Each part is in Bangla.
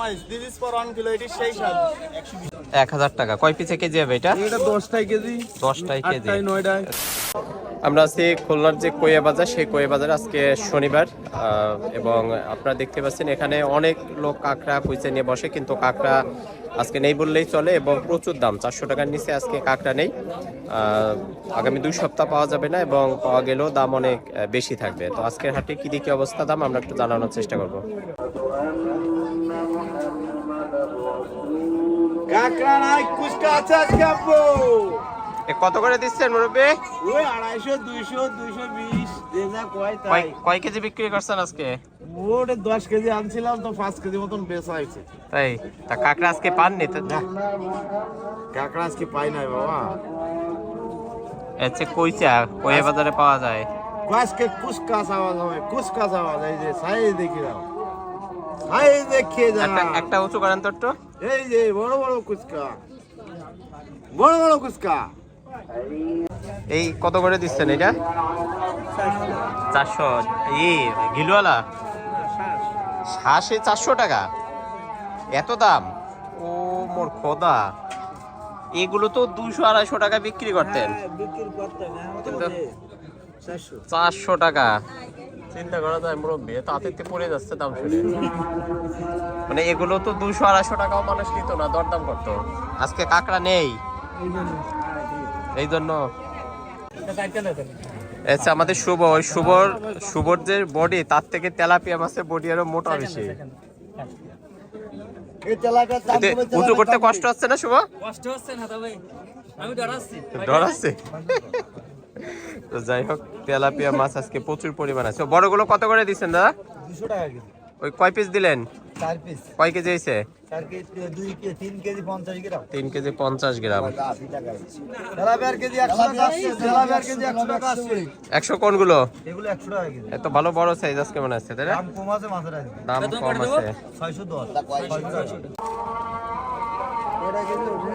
Compromise. This is for 1 kilo, এটি সেই স্বাদ। 1000 টাকা। কয় পিসে কেজি হবে এটা? এটা 10টাই কেজি। 10টাই কেজি। 8টাই 9টাই। আমরা আছি খুলনার যে কোয়া বাজার, সেই কোয়া বাজারে আজকে শনিবার, এবং আপনারা দেখতে পাচ্ছেন এখানে অনেক লোক কাঁকড়া কুইচে নিয়ে বসে, কিন্তু কাঁকড়া আজকে নেই বললেই চলে এবং প্রচুর দাম। 400 টাকার নিচে আজকে কাঁকড়া নেই। আগামী 2 সপ্তাহ পাওয়া যাবে না, এবং পাওয়া গেলেও দাম অনেক বেশি থাকবে। তো আজকের হাটে কি কি অবস্থা দাম আমরা একটু জানানোর চেষ্টা করব। কাঁকড়া নাই, কুচকা আছে আজকে আপু। কত করে দিচ্ছেন মুরব্বী? ওই 250, 200, 220 যে যা কয় তাই। কয় কেজি বিক্রি করছেন আজকে? ওটা 10 কেজি আনছিলাম, তো 5 কেজি মতন বেচা হয়েছে। তাই? তা কাঁকড়া আজকে পাননি তো? কাঁকড়া আজকে পাই নাই বাবা। আচ্ছা, কইচা কোয়া বাজারে পাওয়া যায়। আজকে কুচকা আওয়াজ হবে, কুচকা আওয়াজ। এই যে সাইজ দেখি দাও, সাইজ দেখিয়ে যা। একটা উঁচু করেন তো একটু। এই যে বড় বড় কুচকা, বড় বড় কুচকা। এই কত করে দিচ্ছেন এটা? 400। এই গিলওয়ালা শ্বাসে 400 টাকা? এত দাম? ও মোর খোদা, এগুলো তো 200-250 টাকা বিক্রি করতেন। 400 টাকা, চিন্তা করা যায় মুরব্বী, তাতে পড়ে যাচ্ছে দাম শুনে। মানে এগুলো তো 200-250 টাকাও মানুষ নিত না, দরদাম করতো। আজকে কাঁকড়া নেই, এই জন্য। আচ্ছা, আমাদের শুভর যে বডি, তার থেকে তেলাপিয়া মাছের বডি আরো মোটা বেশি। উঁচু করতে কষ্ট হচ্ছে না শুভ? কষ্ট হচ্ছে না তবে আমি ডরাচ্ছি। তো যাই হোক, তেলাপিয়া মাছ আজকে প্রচুর পরিমাণ আছে। বড়গুলো কত করে দিচ্ছেন দাদা? 200 টাকা কেজি। ওই কয় পিস দিলেন? 4 পিস। কয় কেজি হয়েছে? 4 কেজি, 3 কেজি 50 গ্রাম। 3 কেজি 50 গ্রাম। তেলাপিয়ার কেজি 100 টাকা আছে, তেলাপিয়ার কেজি 100 টাকা আছে। 100 কোনগুলো? এগুলো 100 টাকা কেজি। এত ভালো বড় সাইজ আজকে মনে হচ্ছে, তাই না? দাম কম আছে মাছের আজকে। দাম কম আছে। 610 610। এটা কেজি হবে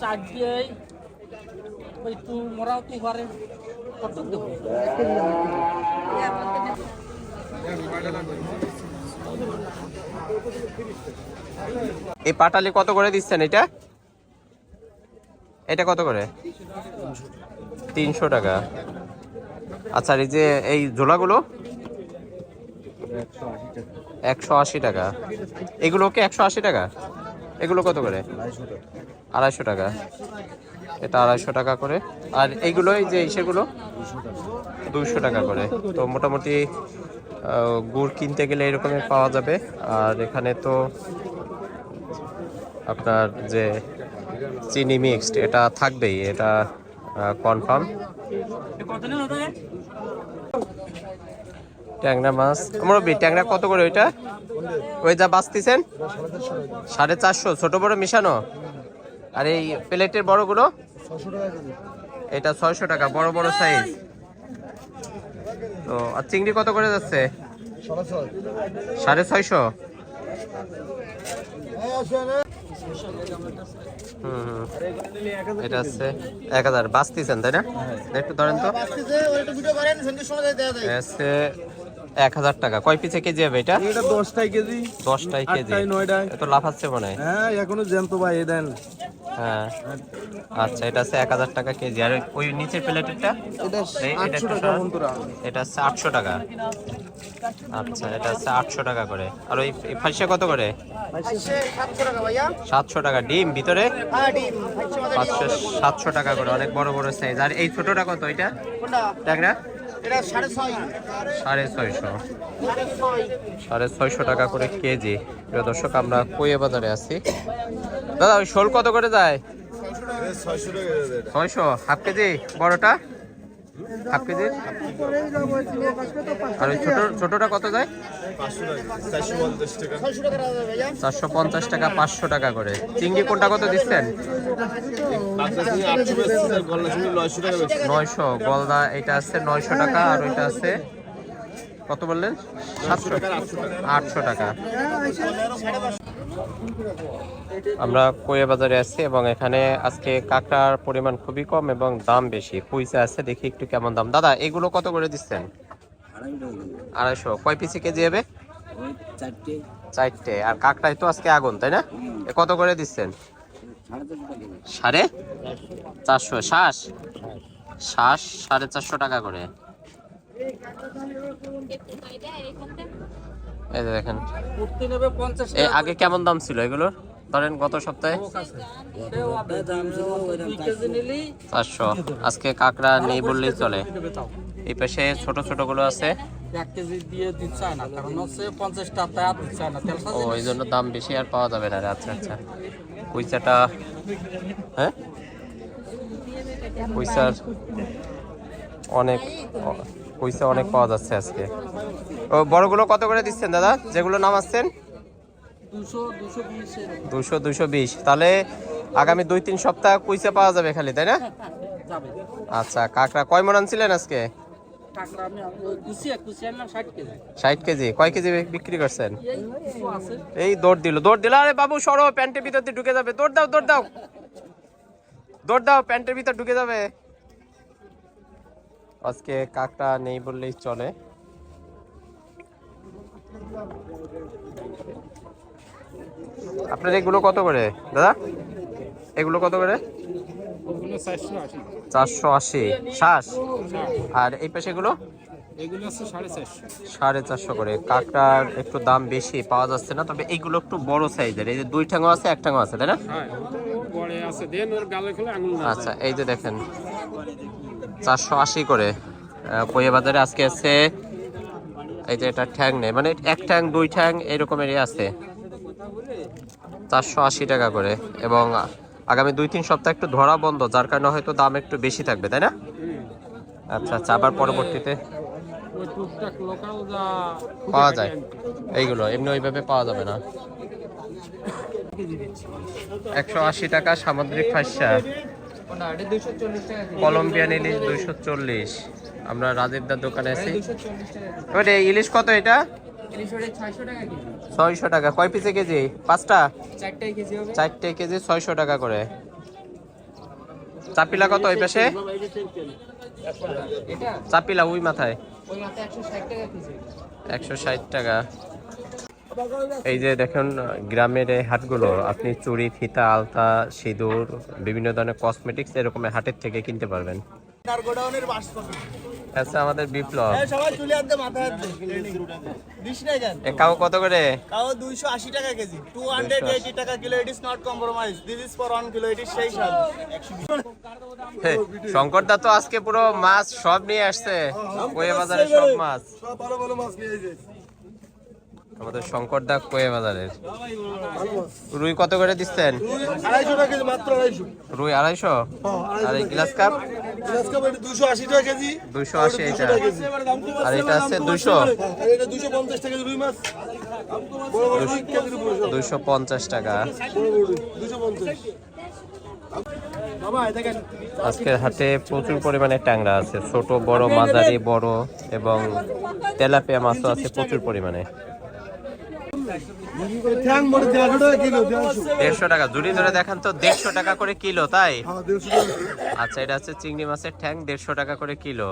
চার দিয়ে ওই তু মোরাও তু ঘরে কত দেবো? এই পাটালি কত করে দিচ্ছেন এটা? এটা কত করে? 300 টাকা। আচ্ছা, এই যে এই ঝোলাগুলো 180 টাকা। এগুলো কি 180 টাকা? এগুলো কত করে? 250 টাকা। এটা 250 টাকা করে। আর এইগুলো, এই যে সেগুলো 200 টাকা করে। তো মোটামুটি গুড় কিনতে গেলে এরকমই পাওয়া যাবে। আর এখানে তো আপনার যে চিনি মিক্সড, এটা থাকবেই, এটা কনফার্ম। ট্যাংরা মাছ মুরব্বী, ট্যাংরা কত করে ওইটা? ওই যা বাঁচতেছেন 450, ছোট বড় মিশানো। আর এই প্লেটের বড়গুলো? 600 টাকা কেজি। এটা 600 টাকা, বড় বড় সাইজ। তো আর চিংড়ি কত করে যাচ্ছে? 650। এটা হচ্ছে 1000 বাঁচতেছেন, তাই না? একটু ধরেন তো। 1000 টাকা। কয় পিসে কেজি হবে এটা? এটা 10টাই কেজি। 10টাই কেজি। 8টাই 9টাই। এত লাভ আছে মনে হয়। হ্যাঁ, এখনো জ্যান্ত ভাই, এই দেন। হ্যাঁ, আচ্ছা, এটা আছে 1000 টাকা কেজি। আর ওই নিচের প্লেটেরটা? এটা 800 টাকা বন্ধুরা। এটা হচ্ছে 800 টাকা। আচ্ছা, এটা হচ্ছে 800 টাকা করে। আর ওই ফাইসা কত করে? 700 টাকা ভাইয়া। 700 টাকা। ডিম ভিতরে? হ্যাঁ, ডিম 700 টাকা করে, অনেক বড় বড় সাইজ। আর এই ছোটটা কত? এটা কোনটা? ট্যাংরা এটা 650। 650। 650 টাকা করে কেজি। প্রিয় দর্শক, আমরা কোয়া বাজারে আছি। দাদা, ওই শোল কত করে যায়? 600। হাফ কেজি বড়টা? Half kg. আর ওই ছোটটা কত যায়? 450 টাকা, 500 টাকা করে। চিংড়ি কোনটা কত দিচ্ছেন? 900। গলদা এটা আছে 900 টাকা। আর ওইটা আছে কত বললেন? 700, 800 টাকা। আমরা কোয়া বাজারে আছি এবং এখানে আজকে কাঁকড়ার পরিমাণ খুবই কম এবং দাম বেশি। কুইচা আছে, দেখি একটু কেমন দাম। দাদা, এগুলো কত করে দিচ্ছেন? 250। কয় পিসে কেজি হবে? 4টে। আর কাঁকড়ায় তো আজকে আগুন, তাই না? এ কত করে দিচ্ছেন? 450। শ্বাস 450 টাকা করে। এই যে দেখেন, কুর্তি নেবে 50 এ টাকা। আগে কেমন দাম ছিল এগুলোর? ধরেন গত সপ্তাহে 2 কেজি নিলি 400। আজকে কাঁকড়া নেই বললেই চলে। এই পাশে ছোট ছোট গুলো আছে। 1 কেজি দিয়ে দিচ্ছে না, কারণ হচ্ছে 50 টাকা দিচ্ছে না তেল ও, এই জন্য দাম বেশি আর পাওয়া যাবে না রে। আচ্ছা আচ্ছা। কুইচাটা, হ্যাঁ কুইচার অনেক, কুইচা অনেক পাওয়া যাচ্ছে আজকে। ও বড়গুলো কত করে দিচ্ছেন দাদা, যেগুলো নামাচ্ছেন? 200 220। তাহলে আগামী 2-3 সপ্তাহ কুইচা পাওয়া যাবে খালি, তাই না? যাবে। আচ্ছা, কাঁকড়া কয় মণ আনছিলেন আজকে? কাঁকড়া আমি কুচি আনলাম 60 কেজি। 60 কেজি। কয় কেজি বিক্রি করছেন? এই কিছু আছে। এই দৌড় দিল। আরে বাবু সরো, প্যান্টের ভিতর দিয়ে ঢুকে যাবে। দৌড় দাও, প্যান্টের ভিতর ঢুকে যাবে। আজকে কাঁকড়া নেই বললেই চলে। আপনার এগুলো কত করে দাদা? এগুলো কত করে? 480। শ্বাস। আর এই পাশে এগুলো 450 করে। কাঁকড়ার একটু দাম বেশি পাওয়া যাচ্ছে না, তবে এইগুলো একটু বড় সাইজের। এই যে 2 ঠ্যাঙ্গও আছে, 1 ঠ্যাঙ্গও আছে, তাই না? আচ্ছা, এই যে দেখেন 480 করে কইয়া বাজারে আজকে আছে। এই যে এটা ঠ্যাং নেই, মানে 1 ঠ্যাং 2 ঠ্যাং এরকমেরই আছে। 480 টাকা করে। এবং আগামী 2-3 সপ্তাহ একটু ধরা বন্ধ, যার কারণে হয়তো দাম একটু বেশি থাকবে, তাই না? আচ্ছা আচ্ছা। আবার পরবর্তীতে পাওয়া যায় এইগুলো, এমনি ওইভাবে পাওয়া যাবে না। 180 টাকা সামুদ্রিক ফাঁসা। কলম্বিয়ান ইলিশ 240। আমরা রাজীবদার দোকানে আছি। এবারে ইলিশ কত এটা? 600 টাকা। কয় পিসে কেজি? 5টা? 4টে কেজি 600 টাকা করে। চাপিলা কত ওই পাশে? চাপিলা ওই মাথায় 160 টাকা। এই যে দেখুন, গ্রামের এই হাটগুলো আপনি চুড়ি, ফিতা, আলতা, সিঁদুর, বিভিন্ন ধরনের কসমেটিক্স এরকম হাটের থেকে কিনতে পারবেন। আচ্ছা, আমাদের বিপ্লব কাউ কত করে? 280 টাকা কেজি, 280 টাকা kilo. It is not compromise, this is for 1 kilo. It is সেই স্বাদ। শঙ্কর দা তো আজকে পুরো মাছ সব নিয়ে আসছে, কোয়ে বাজারে সব মাছ। আমাদের শঙ্কর দা কোয়ে বাজারের। রুই কত করে দিচ্ছেন? 250 টাকা কেজি, মাত্র 250। রুই 250। আর এই গ্লাস কাপ? 280 টাকা কেজি। 280 এটা। আর এটা আছে 200। এটা 250 টাকা রুই মাছ। 250 টাকা। 250। আজকের হাটে প্রচুর পরিমাণে ট্যাংরা আছে, ছোট বড়, মাঝারি, বড় এবং তেলাপিয়া মাছও আছে প্রচুর পরিমাণে। 150 টাকা জুড়ি ধরে দেখান তো। 150 টাকা করে কিলো, তাই? আচ্ছা, এটা হচ্ছে চিংড়ি মাছের ঠ্যাং, 150 টাকা করে কিলো।